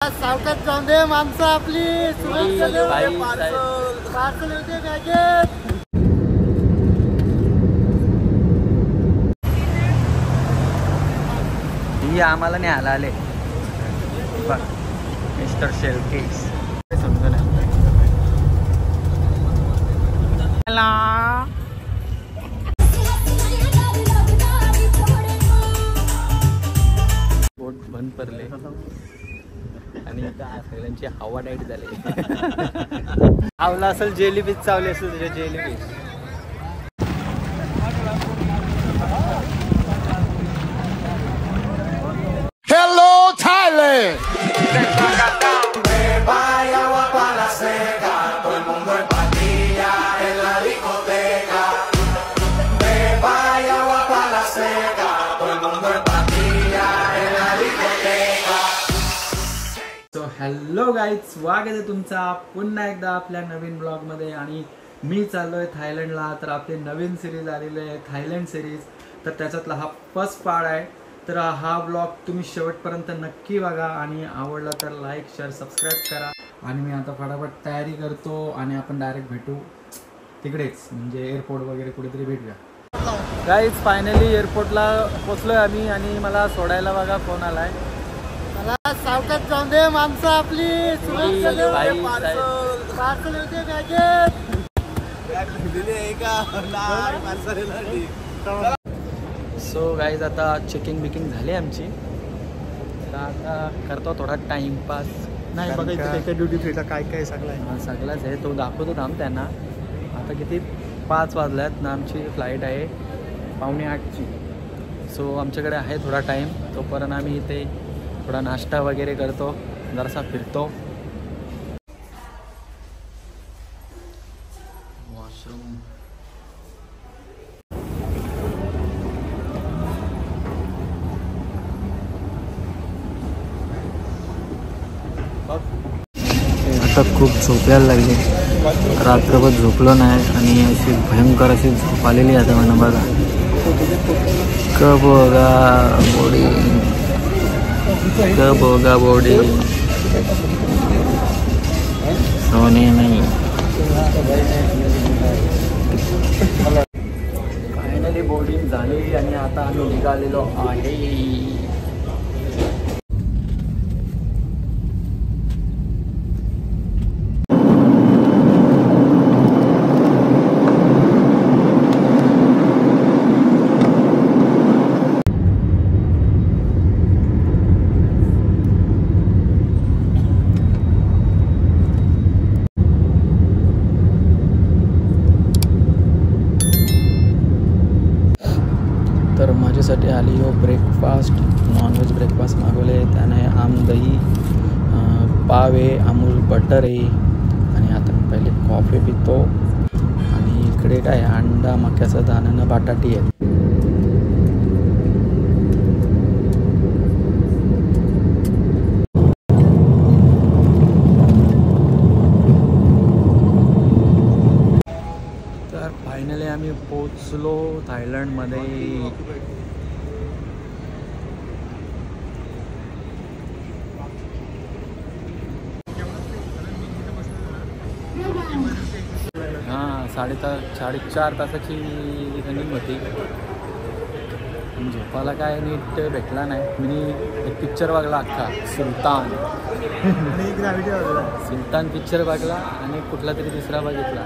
सावकाश जाऊन दे माणसं आपली पार्सल येते बॅगेत. ही आम्हाला न्यायला आले मिस्टर शेलकेस. समजलं नाही बोट बंद पडले आणि सगळ्यांची हवा टाईट झाली. आवला असेल जेलीबीच चावली असेल तुझ्या जेलीबीच. Hello Thailand. So hello guys, स्वागत आहे तुमचा पुन्हा एकदा आपल्या नवीन ब्लॉगमध्ये. आणि मी चाललोय थायलंडला. तर आपली नवीन सिरीज आलेली आहे थायलंड सिरीज. तर त्याच्यातला हा फर्स्ट पार्ट आहे. तर हा ब्लॉग तुम्ही शेवटपर्यंत नक्की बघा आणि आवडला तर लाईक शेअर सबस्क्राईब करा. आणि मी आता फटाफट तयारी करतो आणि आपण डायरेक्ट भेटू तिकडेच, म्हणजे एअरपोर्ट वगैरे कुठेतरी भेटूया. गाईज फायनली एअरपोर्टला पोचलोय आम्ही आणि मला सोडायला बघा फोन आलाय. सावकाश जाऊन दे माणसं आपली पार्सल येते बॅगेत. सो गाईज आता चेकिंग बिकिंग झाली आमची. तर आता करतो थोडा टाइमपास. नाही बघा इथे ड्युटी फ्रीला काय काय सगळं सगळंच आहे, तो दाखवतो थांब त्यांना. आता किती 5 वाजल्यात ना, आमची फ्लाईट आहे 7:45ची. सो आमच्याकडे आहे थोडा टाईम. तोपर्यंत आम्ही इथे थोडा नाश्ता वगैरे करतो, जरासा फिरतो. वॉशरूम आता खूप झोप यायला लागली. रात्रभर झोपलो नाही आणि अशी भयंकर अशी झोप आलेली आता मला बघा. कब होगा बॉडी सोने नहीं. फायनली बोर्डिंग झाली आणि आता आम्ही निघालेलो आहे. तर माझ्यासाठी आली हो ब्रेकफास्ट. नॉनव्हेज ब्रेकफास्ट मागवले. त्याने आम दही पाव आहे, अमूल बटर आहे. आणि आता मी पहिले कॉफी पितो. आणि इकडे काय अंडा मक्याचा दाण्यानं बटाटी आहे. तर फायनली आम्ही पोचलो थायलंडमध्ये. हां 4.5 तासाची रनिंग होती. झोपाला काय नीट भेटला नाही. मी एक पिक्चर बघला अख्खा सुलतान. सुलतान पिक्चर बघला आणि कुठला तरी दुसरा बघितला.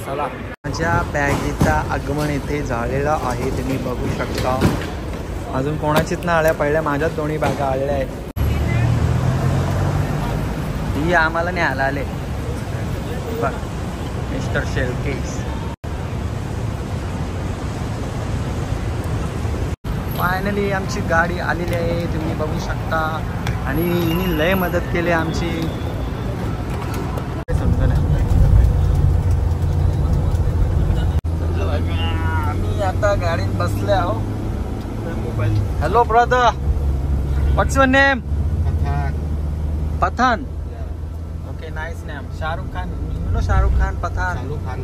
चला, माझ्या बॅगेचा आगमन येथे झालेला आहे, तुम्ही बघू शकता. अजून कोणाचीच ना आळ्या पडल्या, माझ्याच 2 बॅगा आलेल्या आहेत. ही आम्हाला न्यायला आले मिस्टर शेलकेस. फायनली आमची गाडी आलेली आहे, तुम्ही बघू शकता. आणि हिने लय मदत केली आमची. समजलं नाही. आम्ही आता गाडीत बसले आहो. Hello brother, what's your name? Pathaan. Okay, nice name. Shahrukh Khan. You know Shahrukh Khan? Pathaan. Shahrukh Khan.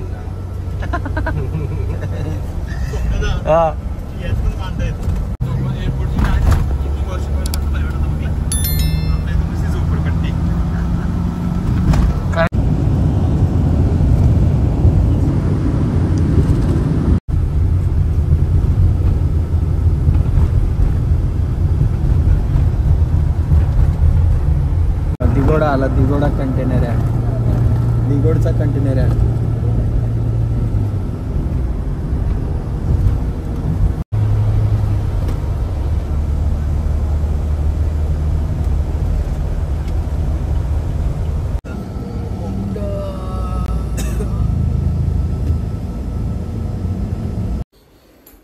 दिगोडा आला, दिगोडा कंटेनर यार्ड, दिगोडचा container yard.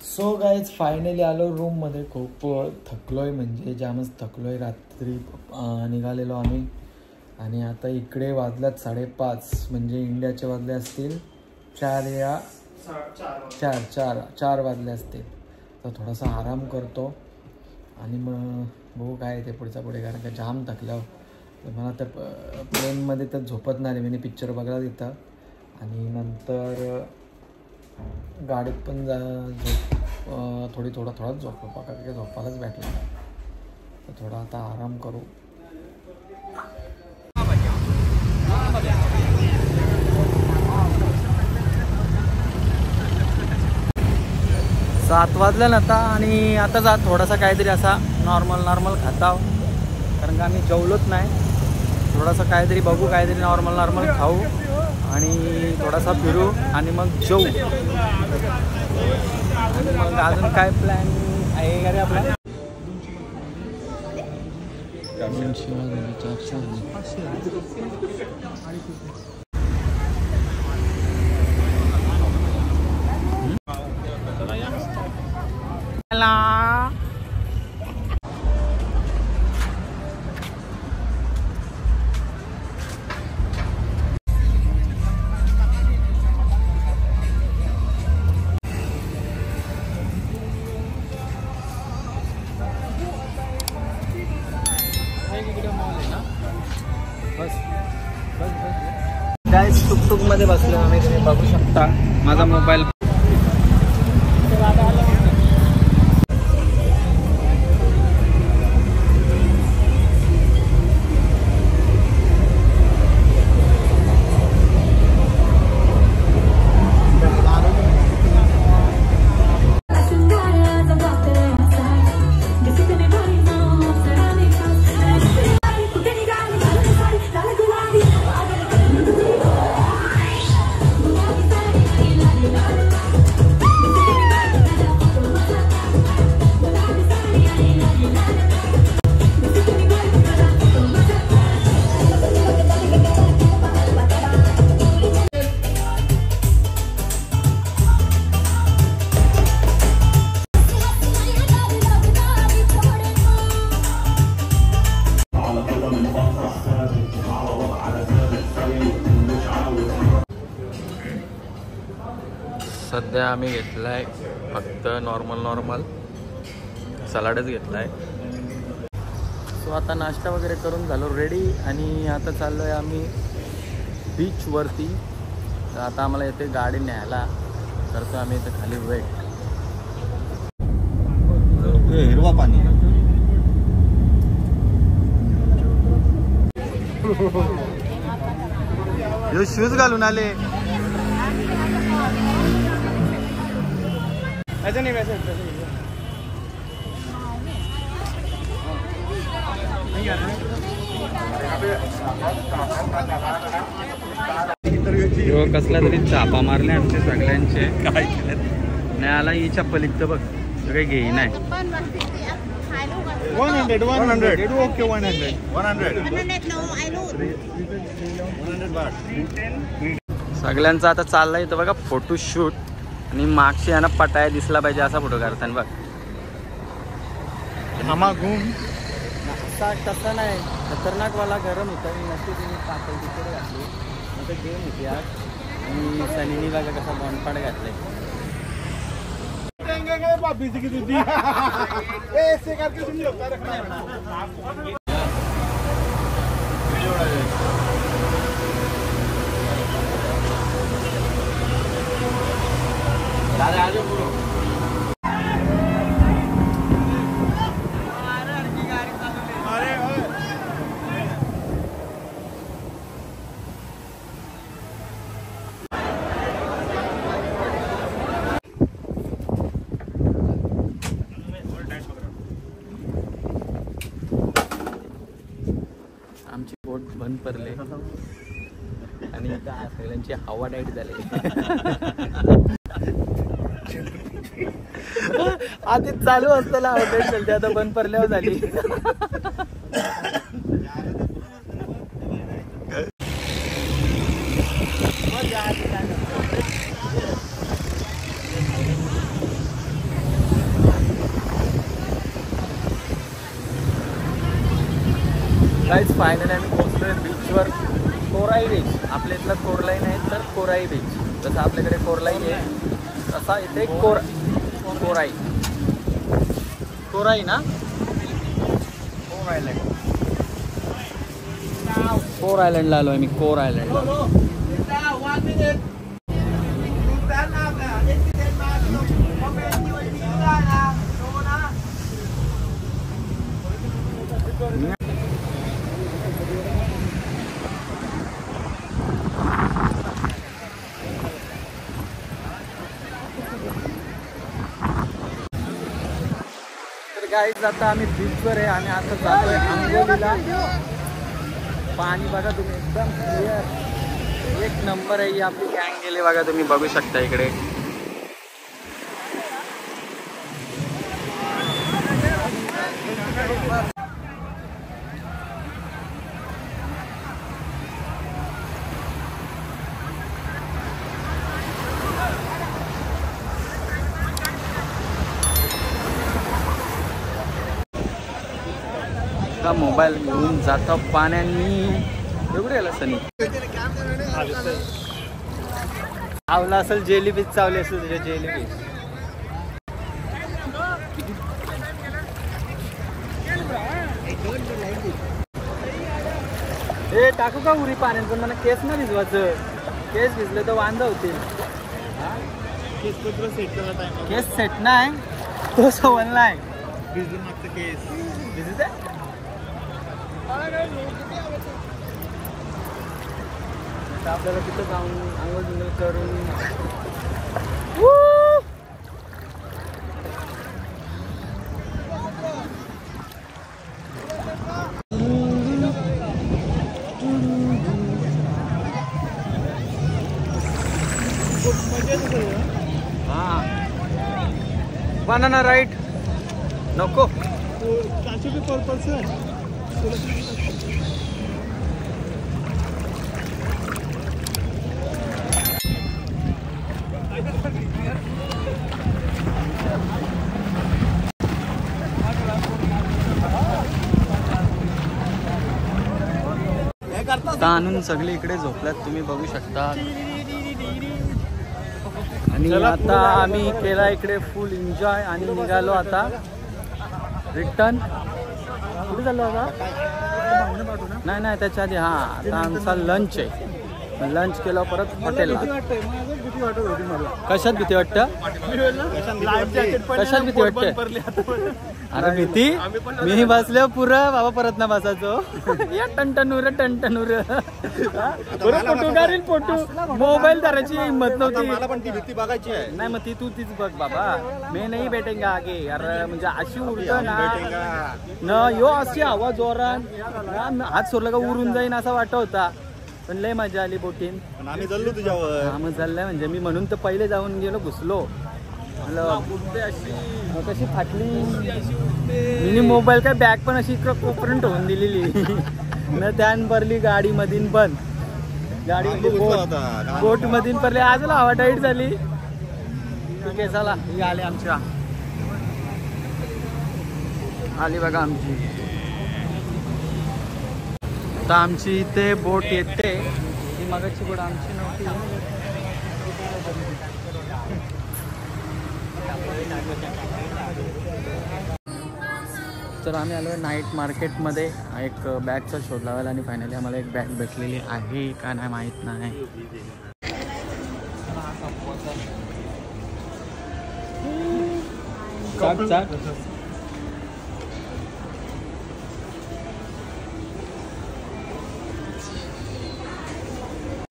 So guys finally आलो रूममध्ये. खूप थकलोय, म्हणजे जामच थकलोय. रात्री निघालेलो आम्ही आणि आता इकडे वाजल्यात 5:30, म्हणजे इंडियाचे वाजले असतील 4 या 4 वाजले असतील. तर थोडासा आराम करतो आणि मग बघू काय ते पुढे, कारण का जाम थकल्यावर मला तर प्लेनमध्ये तर झोपत नाही. मी पिक्चर बघायला तिथं आणि नंतर गाडीत पण थोडा झोपलो, काही झोपायलाच भेटला. तर थोडा आता आराम करू. सात वाजल्या ना आता, आणि आता जात थोडासा काहीतरी असा नॉर्मल खाताव, कारण का आम्ही जेवलोच नाही. थोडासा काहीतरी बघू, काहीतरी नॉर्मल खाऊ आणि थोडासा फिरू आणि मग जेवू. आणि मग अजून काय प्लॅन आहे का रे आपला? गाईस टुकटुकमध्ये बसलो आम्ही, तुम्ही बघू शकता. माझा मोबाईल सध्या आम्ही घेतला आहे फक्त नॉर्मल सलाडच घेतला आहे. सो आता नाश्ता वगैरे करून झालो रेडी आणि आता चाललो आहे आम्ही बीचवरती. तर आता आम्हाला येते गाडी न्यायला, करतो आम्ही इथे खाली वेट. हिरवा पाणी शूज घालून आले. ऐसा नहीं वैसे कसला तरी चापा मारले आमचे सगळ्यांचे. काय नाही आला ही चप्पल इथं बघ, काही घेई नाही. 100 ओके 100 सगळ्यांचा आता चाललाय इथं बघा फोटोशूट. आणि मागशी यांना पटाया दिसला पाहिजे असा फोटो काढताना बघ. तसं नाही, खतरनाकवाला गरम होता. मी नक्की तुम्ही पातळ तिकडे घातली, मग ते गेम होती आज. आणि सनीनी बघा कसा बॉन्डपाड घातलाय. बंद पडले आणि थायलंडची हवा टाईट झाली. आधी चालू असताना हवा टाईट झाली, आता बंद पडल्यावर झाली. गाईज फायनली आम्ही पोहोचलोय बीचवर. कोराई बीच, आपल्या इथलं कोरलाई नाही तर कोराई बीच. जसं आपल्याकडे कोरलाई आहे तसा इथे कोराई ना, कोर आयलंडला आलोय मी. Core आयलंडला guys. आता आम्ही बीचवर आहे आणि आता जातोय आंघोळीला. पाणी बघा तुम्ही, एकदम क्लिअर, एक नंबर आहे. ही आपली गँग गेली बघा, तुम्ही बघू शकता इकडे. मोबाईल घेऊन जातो पाण्यानी. एवढे आला सनी आवला असेल, जेलीफिश चावली असेल तुझ्या. जेलीफिश हे टाकू का उरी पाण्यात? पण मला केस नाही भिजवायचं. केस भिजले तर वांदा होतील. केस सेट नाही, तो सवल नाही. भिजून मागचं केस भिजत आहे. आपल्याला तिथं जाऊन आंघोळ बिंघोळ करून बनाना राईट नको. आणून सगळे इकडे झोपल्यात, तुम्ही बघू शकता. आणि आता आम्ही केला इकडे फुल एन्जॉय आणि निघालो आता रिटर्न. कुठे चाललो आता? नाही त्याच्या आधी. हा, आता आमचा लंच आहे. लंच केलं परत हॉटेलला. कशात भीती वाटतं? कशात भीती वाटतं? अरे भीती मी बसलो पुरं बाबा, परत ना बसायचो. या टनटनूर फोटो काढील, फोटो. मोबाईल धरायची हिंमत नव्हती. मला पण ती भीती बघायची आहे. नाही मग ती तू तीच बघ बाबा. मी नाही भेटेंगा आगे. अरे म्हणजे अशी उडतं ना यो, अशी हवा जोरात हात सोडला का उरून जाईन असा वाटत होता. पण लय मजा आली बोटीन. आम्ही चाललो तुझ्यावर. हा, मग चाललंय म्हणजे मी म्हणून तर पहिले जाऊन गेलो, घुसलो. कशी फाटली मिनी मोबाईल. काय बॅग पण अशी कोपरून ठेवून दिलेली न. त्यान भरली गाडी मधीन, पण गाडी बोट मधीन पडली. आजला हवा टाईट झाली. ठीक आहे चला, ही आले आमच्या. आली बघा आमची. तर आमची इथे बोट येते. ही मगाची बोट आमची नव्हती. तर आम्ही आलो नाईट मार्केटमध्ये एक बॅगचा शोध लावायला आणि फायनली आम्हाला एक बॅग भेटलेली आहे का नाही माहीत नाही.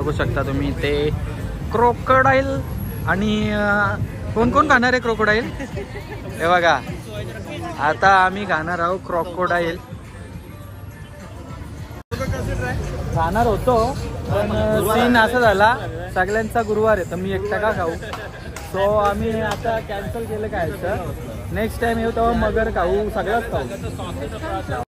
बघू शकता तुम्ही ते क्रोकोडाईल. आणि कोण कोण खाणार आहे क्रोकोडाईल? हे बघा, आता आम्ही खाणार आहोत क्रोकोडाईल. खाणार होतो पण सीन असा झाला सगळ्यांचा गुरुवार आहे तर मी एकटा का खाऊ. सो आम्ही आता कॅन्सल केलं खायचं. नेक्स्ट टाइम येऊ तेव्हा मगर खाऊ, सगळंच खाऊ.